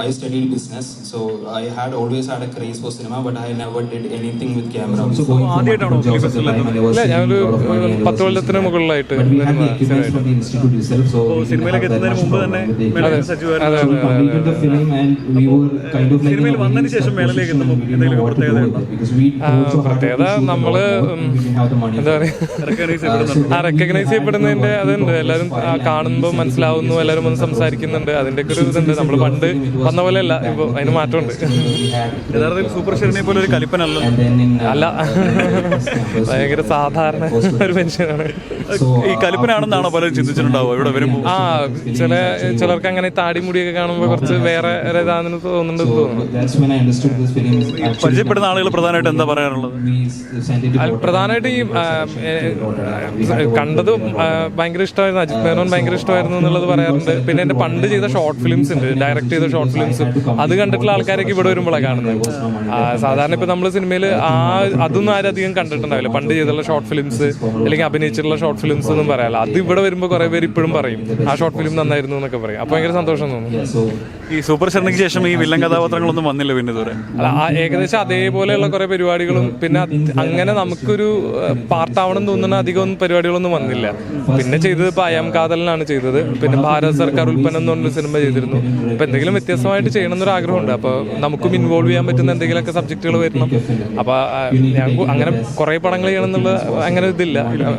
I studied business, so I had always had a craze for cinema, but I never did anything with camera. So going for multiple jobs at the time, and I was saving a lot of money, and I was കൊല്ലത്തിന് മുകളിലായിട്ട് but we had the equipment from the institute itself, so we didn't have that much problem with the equipment. So we completed the film, and we were kind of like in a very tough position, and we didn't know what to do with it, because we also had to shoot a lot more, and we didn't have the money. എന്താ പറയുക, recognise ചെയ്യപ്പെടുന്നതിന്റെ അതുണ്ട്. എല്ലാവരും കാണുമ്പോൾ മനസ്സിലാവുന്നു, എല്ലാവരും ഒന്ന് സംസാരിക്കുന്നുണ്ട്, അതിന്റെ ഒക്കെ ഒരു ഇതുണ്ട്. നമ്മൾ പണ്ട് വന്ന പോലെ അല്ല, ഇപ്പൊ അതിന് മാറ്റമുണ്ട്. യഥാർത്ഥത്തിൽ സൂപ്പർ ഷെറിനെ പോലെ ഒരു കലിപ്പനല്ല, അല്ല, ഭയങ്കര സാധാരണ ഒരു മനുഷ്യനാണ്. ഈ കലിപ്പനാണെന്നാണോ പലരും ചിന്തിച്ചിട്ടുണ്ടാവുക ഇവിടെ വരുമ്പോൾ? ചിലർക്ക് അങ്ങനെ താടി മുടിയൊക്കെ കാണുമ്പോൾ കുറച്ച് വേറെ ഇതാണെന്ന് തോന്നുന്നുണ്ട്. പരിചയപ്പെടുന്ന ആളുകൾ പ്രധാനമായിട്ട് എന്താ പറയാറുള്ളത്? പ്രധാനമായിട്ട് ഈ കണ്ടത് ഭയങ്കര ഇഷ്ടമായിരുന്നു, അജിത് മേനോൻ ഭയങ്കര ഇഷ്ടമായിരുന്നു എന്നുള്ളത് പറയാറുണ്ട്. പിന്നെ എന്റെ പണ്ട് ചെയ്ത ഷോർട്ട് ഫിലിംസ് ഉണ്ട്, ഡയറക്ട് ചെയ്ത ഷോർട്ട് ഫിലിംസ്, അത് കണ്ടിട്ടുള്ള ആൾക്കാരൊക്കെ ഇവിടെ വരുമ്പോഴാണ് കാണുന്നത്. സാധാരണ ഇപ്പൊ നമ്മള് സിനിമയിൽ അതൊന്നും ആരും അധികം കണ്ടിട്ടുണ്ടാവില്ല. പണ്ട് ചെയ്തുള്ള ഷോർട്ട് ഫിലിംസ് അല്ലെങ്കിൽ അഭിനയിച്ചിട്ടുള്ള ഷോർട്ട് ഫിലിംസ് ഒന്നും പറയാല്ല. അത് ഇവിടെ വരുമ്പോൾ കുറെ പേര് ഇപ്പോഴും പറയും ആ ഷോർട്ട് ഫിലിം നന്നായിരുന്നു എന്നൊക്കെ പറയും. അപ്പൊ ഭയങ്കര സന്തോഷം തോന്നുന്നു. ഈ സൂപ്പർ ഷെറിന് ശേഷം ഈ വില്ലൻ കഥാപാത്രങ്ങളൊന്നും വന്നില്ല പിന്നെ ഇതുവരെ? അല്ല, ഏകദേശം അതേപോലെയുള്ള കുറെ പരിപാടികളും പിന്നെ അങ്ങനെ നമുക്കൊരു പാർട്ടാവണം തോന്നുന്ന അധികം പരിപാടികളൊന്നും വന്നില്ല. പിന്നെ ചെയ്തത് ഇപ്പൊ അയം കാതലിനാണ് ചെയ്തത്. പിന്നെ ഭാരത് സർക്കാർ ഉൽപ്പന്നം എന്ന് പറഞ്ഞൊരു സിനിമ ചെയ്തിരുന്നു. അപ്പൊ എന്തെങ്കിലും വ്യത്യസ്തമായിട്ട് ചെയ്യണം എന്നൊരു ആഗ്രഹമുണ്ട്. അപ്പൊ നമുക്കും ഇൻവോൾവ് ചെയ്യാൻ പറ്റുന്ന എന്തെങ്കിലുമൊക്കെ സബ്ജക്റ്റുകൾ വരണം. അപ്പൊ ഞങ്ങൾക്ക് അങ്ങനെ കുറെ പടങ്ങൾ ചെയ്യണം എന്നുള്ള അങ്ങനെ ഇതില്ല.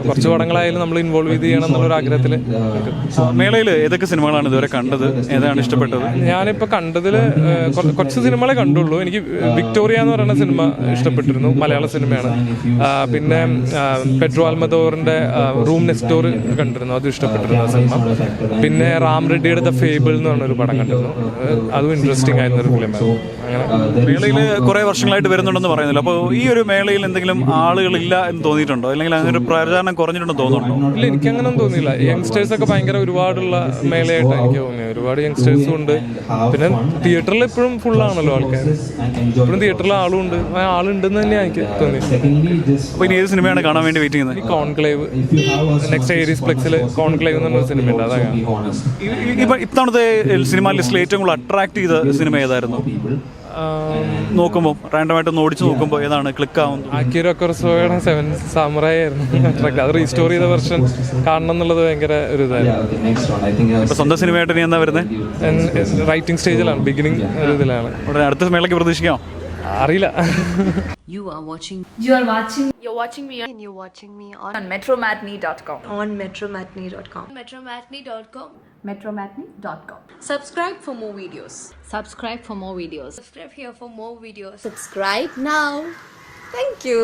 കുറച്ച് പടങ്ങളായാലും നമ്മൾ ഇൻവോൾവ് ചെയ്യണം എന്നുള്ളൊരു ആഗ്രഹത്തിൽ. മേളയിൽ ഏതൊക്കെ സിനിമകളാണ് ഇതുവരെ കണ്ടത്? ഏതാണ് ഇഷ്ടപ്പെട്ടത്? ഞാനിപ്പോ കണ്ടതില് കുറച്ച് സിനിമകളെ കണ്ടുള്ളൂ. എനിക്ക് വിക്ടോറിയ എന്ന് പറയുന്ന സിനിമ ഇഷ്ടപ്പെട്ടിരുന്നു, മലയാള സിനിമയാണ്. പിന്നെ പെഡ്രോ അൽമദോറിന്റെ റൂം നെക്സ്റ്റ് ഡോർ കണ്ടിരുന്നു, അതും ഇഷ്ടപ്പെട്ടിരുന്നു ആ സിനിമ. പിന്നെ റാം റെഡ്ഡിയുടെ ദ ഫേബിൾ എന്ന് പറഞ്ഞൊരു പടം കണ്ടിരുന്നു, അതും ഇൻട്രസ്റ്റിംഗ് ആയിരുന്ന ഒരു ഫിലിമായിരുന്നു. അങ്ങനെ മേളയിൽ കുറെ വർഷങ്ങളായിട്ട് വരുന്നുണ്ടെന്ന് പറയുന്നില്ല. അപ്പോൾ ഈ ഒരു മേളയിൽ എന്തെങ്കിലും ആളുകളില്ല എന്ന് തോന്നിയിട്ടുണ്ടോ, അല്ലെങ്കിൽ അങ്ങനെ ഒരു പ്രചാരണം കുറഞ്ഞിട്ടുണ്ടെന്ന് തോന്നുന്നുണ്ടോ? ഇല്ല, എനിക്കങ്ങനെ തോന്നിയില്ല. യങ്സ്റ്റേഴ്സ് ഒക്കെ ഭയങ്കര ഒരുപാടുള്ള മേളയായിട്ടാണ് എനിക്ക് തോന്നിയത്. ഒരുപാട് യങ്സ്റ്റേഴ്സും ഉണ്ട്. പിന്നെ തിയേറ്ററിൽ എപ്പോഴും ഫുള്ളാണല്ലോ ആൾക്കാർ, എപ്പോഴും തിയേറ്ററിൽ ആളുണ്ട്, ആളുണ്ടെന്ന് തന്നെയാണ് എനിക്ക് തോന്നിയത്. അപ്പോൾ ഇനി ഏത് സിനിമയാണ് കാണാൻ വേണ്ടി വെയിറ്റ് ചെയ്യുന്നത്? ഈ കോൺക്ലേവ്, നെക്സ്റ്റ് ഏരീസ് പ്ലെക്സിൽ കോൺക്ലേവ് എന്ന് പറഞ്ഞൊരു സിനിമയുണ്ട്, അതാണ്. ഇത്തവണത്തെ സിനിമ ലിസ്റ്റിൽ ഏറ്റവും കൂടുതൽ അട്രാക്ട് ചെയ്ത സിനിമ ഏതായിരുന്നു? നോക്കുമ്പോൾ റാൻഡമായിട്ട് ഒന്ന് ഓടിച്ചു നോക്കുമ്പോൾ ഏതാണ് ക്ലിക്ക് ആവുന്നത്? അക്കിറോ കുറോസാവയുടെ സെവൻ സാമുറായി ആയിരുന്നു അട്രാക്ട്. അത് റീസ്റ്റോർ ചെയ്ത വെർഷൻ കാണണം എന്നുള്ളത് ഭയങ്കര ഒരു ഇതായിരുന്നു. ഇപ്പൊ സ്വന്തം സിനിമയായിട്ട് നീ എന്താ വരുന്നത്? റൈറ്റിംഗ് സ്റ്റേജിലാണ്, ബിഗിനിങ് ഒരു ഇതിലാണ്. ഉടനെ അടുത്ത മേളയ്ക്ക് പ്രതീക്ഷിക്കാം? അറിയില്ല. You're watching me and you're watching me on metromatney.com. on metromatney.com. metromatney.com. Subscribe for more videos. Subscribe for more videos. Subscribe here for more videos. Subscribe now. Thank you.